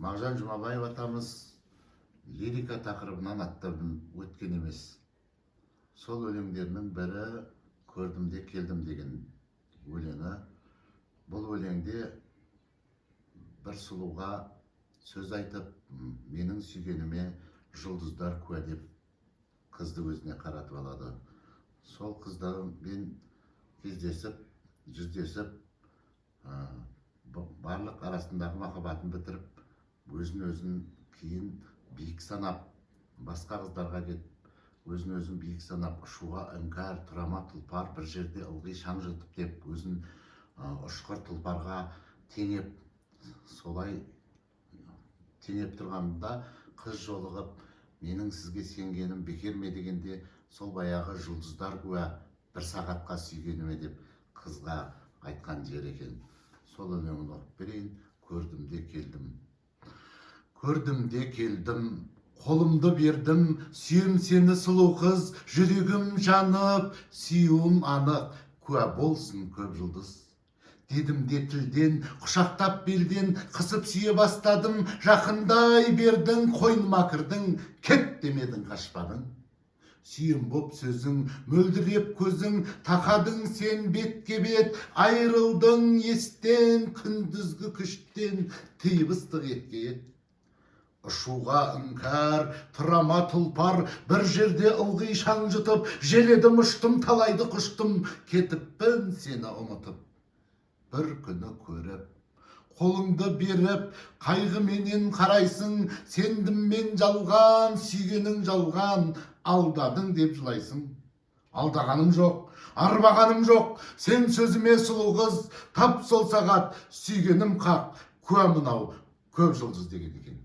Мағжан Жұмабаев атамыз лирика тақырыбынан аттардың өткен емес. Сол өлеңдерінің бірі көрдім де келдім деген өлеңі. Бұл өлеңде бір сұлуға сөз айтып, менің сүйгеніме жұлдыздар куә деп қызды өзіне қаратып алады. Сол қыздармен кездесіп, жүздесіп, барлық арасындағы махаббатын бітіріп, өзін кейін биік санап, басқа қыздарға кетіп, өзін биік санап, ұшуға іңкәр, тұрама тұлпар, бір жерде ылғи шаң жұтып деп, өзін ұшқыр тұлпарға теңеп, солай теңеп тұрғанда қыз жолығып, менің сізге сенгенім бекер ме дегенде, сол баяғы жұлдыздар куә бір сағатқа сүйгеніме деп қызға айтқан жер екен. Сол өлеңін оқып берейін. Көрдім де келдім. Көрдім де келдім, қолымды бердім, сүйем сені сұлу қыз, жүрегім жанып, сүюім анық, куә болсын көп жұлдыз. Дедім де тілден, құшақтап белден, қысып сүйе бастадым, жақындай бердің, қойныма кірдің, кет демедің қашпадың. Сүйем боп сөзің, мөлдіреп көзің, тақадың сен бетке бет, айырылдың естен, күндізгі күштен, тиіп ыстық етке ет. Ұшуға іңкәр, тұрама тұлпар, бір жерде ылғи шаң жұтып, желедім ұштым, талайды құштым, кетіппін сені ұмытып. Бір күні көріп, қолыңды беріп, қайғыменен қарайсың, сендім мен жалған, сүйгенің жалған, алдадың деп жылайсың. Алдағаным жоқ, арбағаным жоқ, сен сөзіме сұлу қыз, тап сол сағат, сүйгенім қақ, куә мынау көп жұлдыз деген екен.